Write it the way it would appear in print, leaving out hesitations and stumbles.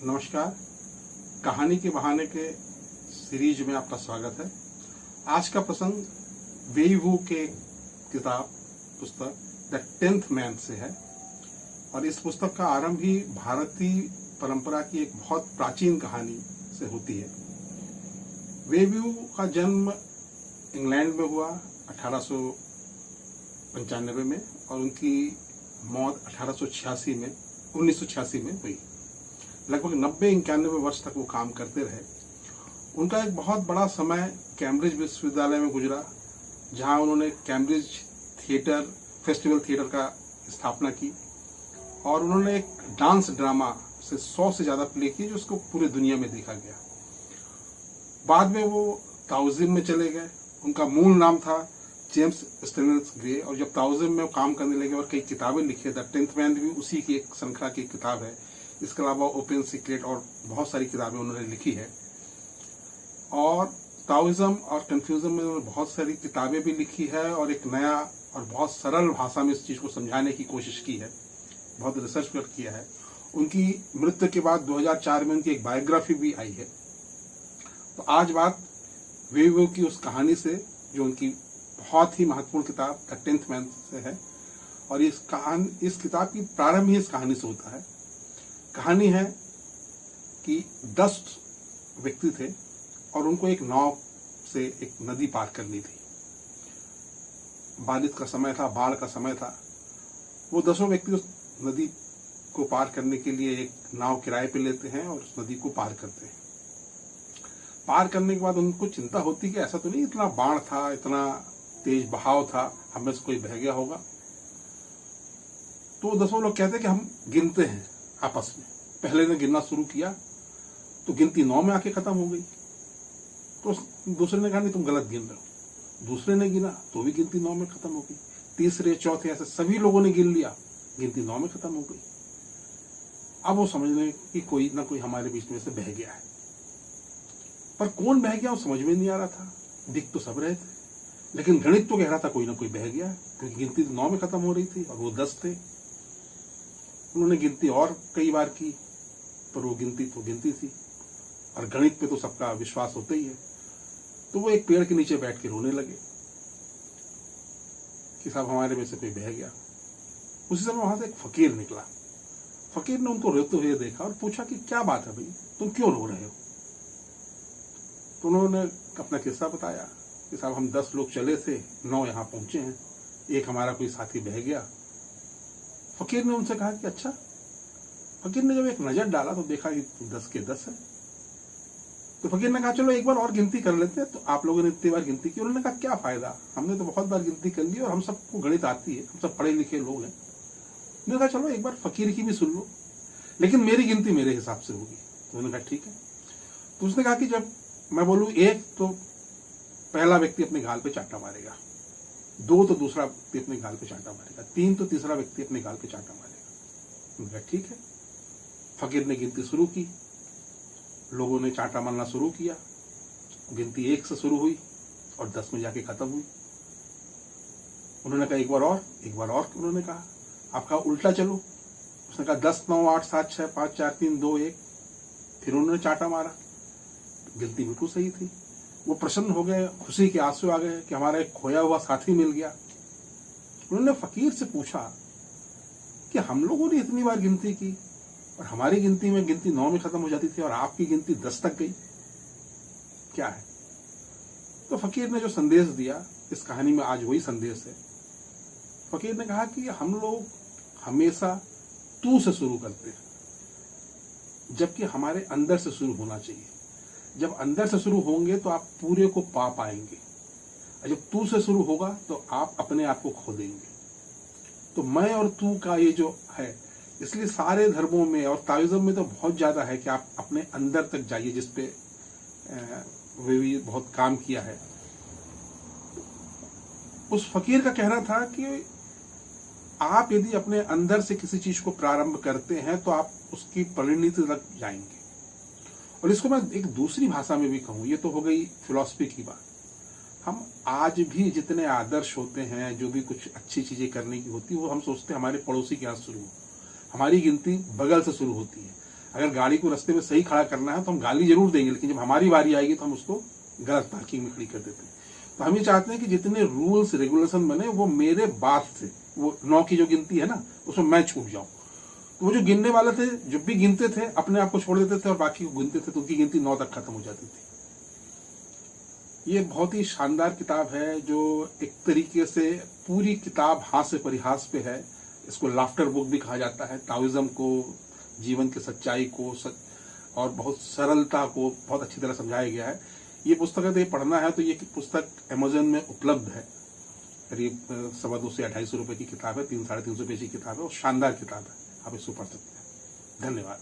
नमस्कार। कहानी के बहाने के सीरीज में आपका स्वागत है। आज का प्रसंग वेई वू के पुस्तक द 10th मैन से है और इस पुस्तक का आरंभ ही भारतीय परंपरा की एक बहुत प्राचीन कहानी से होती है। वेई वू का जन्म इंग्लैंड में हुआ 1895 में और उनकी मौत 1986 में हुई। लगभग 90-91 वर्ष तक वो काम करते रहे। उनका एक बहुत बड़ा समय कैम्ब्रिज विश्वविद्यालय में गुजरा, जहां उन्होंने कैम्ब्रिज फेस्टिवल थिएटर का स्थापना की और उन्होंने एक डांस ड्रामा से 100 से ज्यादा प्ले किए जो उसको पूरे दुनिया में देखा गया। बाद में वो ताओइज्म में चले गए। उनका मूल नाम था जेम्स स्टेनलेस ग्रे और जब ताओइज्म में वो काम करने लगे और कई किताबें लिखी, द 10th मैन भी उसी की एक श्रृंखला की किताब है। इसके अलावा ओपन सीक्रेट और बहुत सारी किताबें उन्होंने लिखी है और ताओइज्म और कन्फ्यूजम में उन्होंने बहुत सारी किताबें भी लिखी है और एक नया और बहुत सरल भाषा में इस चीज को समझाने की कोशिश की है, बहुत रिसर्च वर्क किया है। उनकी मृत्यु के बाद 2004 में उनकी एक बायोग्राफी भी आई है। तो आज बात वेई वू की उस कहानी से जो उनकी बहुत ही महत्वपूर्ण किताब द 10th मैन से है और इस किताब की प्रारंभ ही इस कहानी से होता है। कहानी है कि 10 व्यक्ति थे और उनको एक नाव से एक नदी पार करनी थी। बारिश का समय था, बाढ़ का समय था। वो 10 व्यक्ति उस नदी को पार करने के लिए एक नाव किराए पे लेते हैं और उस नदी को पार करते हैं। पार करने के बाद उनको चिंता होती कि ऐसा तो नहीं इतना बाढ़ था, इतना तेज बहाव था, हमें से कोई बह गया होगा। तो 10 लोग कहते कि हम गिनते हैं आपस में। पहले ने गिनना शुरू किया तो गिनती 9 में आके खत्म हो गई। तो दूसरे ने कहा नहीं तुम गलत गिन रहे हो। दूसरे ने गिना तो भी गिनती 9 में खत्म हो गई। तीसरे चौथे ऐसे सभी लोगों ने गिन लिया, गिनती 9 में खत्म हो गई। अब वो समझने कि कोई ना कोई हमारे बीच में से बह गया है, पर कौन बह गया वो समझ में नहीं आ रहा था। दिख तो सब रहे थे लेकिन गणित तो कह रहा था कोई ना कोई बह गया है, क्योंकि गिनती तो 9 में खत्म हो रही थी और वो 10 थे। उन्होंने गिनती और कई बार की पर वो गिनती तो गिनती थी और गणित पे तो सबका विश्वास होता ही है। तो वो एक पेड़ के नीचे बैठ के रोने लगे कि साहब हमारे में से कोई बह गया। उसी समय वहां से एक फकीर निकला। फकीर ने उनको रोते हुए देखा और पूछा कि क्या बात है भाई, तुम क्यों रो रहे हो। तो उन्होंने अपना किस्सा बताया कि साहब हम 10 लोग चले थे, 9 यहाँ पहुंचे हैं, एक हमारा कोई साथी बह गया। फकीर ने उनसे कहा कि अच्छा। फकीर ने जब एक नजर डाला तो देखा कि 10 के 10 है। तो फकीर ने कहा चलो एक बार और गिनती कर लेते हैं। तो आप लोगों ने इतनी बार गिनती की। उन्होंने कहा क्या फायदा, हमने तो बहुत बार गिनती कर ली और हम सबको गणित आती है, हम सब पढ़े लिखे लोग हैं। उन्होंने कहा चलो एक बार फकीर की भी सुन लो, लेकिन मेरी गिनती मेरे हिसाब से होगी। तो उन्होंने कहा ठीक है। तो उसने कहा कि जब मैं बोलूं 1 तो पहला व्यक्ति अपने गाल पे चांटा मारेगा, 2 तो दूसरा व्यक्ति अपने गाल पे चांटा मारेगा, 3 तो तीसरा व्यक्ति अपने गाल पे चांटा मारेगा। उन्होंने कहा ठीक है। फकीर ने गिनती शुरू की, लोगों ने चांटा मारना शुरू किया। गिनती 1 से शुरू हुई और 10 में जाके खत्म हुई। उन्होंने कहा एक बार और। उन्होंने कहा आप कहा उल्टा चलो। उसने कहा 10 9 8 7 6 5 4 3 2 1। फिर उन्होंने चांटा मारा, गिनती बिल्कुल सही थी। वो प्रसन्न हो गए, खुशी के आंसू आ गए कि हमारा एक खोया हुआ साथी मिल गया। उन्होंने फकीर से पूछा कि हम लोगों ने इतनी बार गिनती की और हमारी गिनती में गिनती 9 में खत्म हो जाती थी और आपकी गिनती 10 तक गई, क्या है। तो फकीर ने जो संदेश दिया इस कहानी में आज वही संदेश है। फकीर ने कहा कि हम लोग हमेशा तू से शुरू करते हैं, जबकि हमारे अंदर से शुरू होना चाहिए। जब अंदर से शुरू होंगे तो आप पूरे को पा पाएंगे, और जब तू से शुरू होगा तो आप अपने आप को खो देंगे। तो मैं और तू का ये जो है, इसलिए सारे धर्मों में और ताओइज्म में तो बहुत ज्यादा है कि आप अपने अंदर तक जाइए, जिसपे वे भी बहुत काम किया है। उस फकीर का कहना था कि आप यदि अपने अंदर से किसी चीज को प्रारंभ करते हैं तो आप उसकी परिणति तक जाएंगे। और इसको मैं एक दूसरी भाषा में भी कहूं, ये तो हो गई फिलॉसफी की बात। हम आज भी जितने आदर्श होते हैं, जो भी कुछ अच्छी चीजें करने की होती है, वो हम सोचते हैं हमारे पड़ोसी के यहाँ शुरू हो। हमारी गिनती बगल से शुरू होती है। अगर गाड़ी को रास्ते में सही खड़ा करना है तो हम गाली जरूर देंगे, लेकिन जब हमारी बारी आएगी तो हम उसको गलत पार्किंग में खड़ी कर देते हैं। तो हम ये चाहते हैं कि जितने रूल्स रेगुलेशन बने वो मेरे बाद से, वो 9 की जो गिनती है ना, उसमें मैं छूट जाऊं। तो वो जो गिनने वाले थे, जब भी गिनते थे अपने आप को छोड़ देते थे और बाकी को गिनते थे, तो उनकी गिनती 9 तक खत्म हो जाती थी। ये बहुत ही शानदार किताब है, जो एक तरीके से पूरी किताब हास्य परिहास पे है। इसको लाफ्टर बुक भी कहा जाता है। ताओइज्म को, जीवन की सच्चाई को और बहुत सरलता को बहुत अच्छी तरह समझाया गया है। ये पुस्तक यदि पढ़ना है तो ये पुस्तक अमेज़न में उपलब्ध है। करीब 250 से 250 रुपए की किताब है, 300-350 पेज की किताब है और शानदार किताब है। आप इसको पढ़ सकते हैं। धन्यवाद।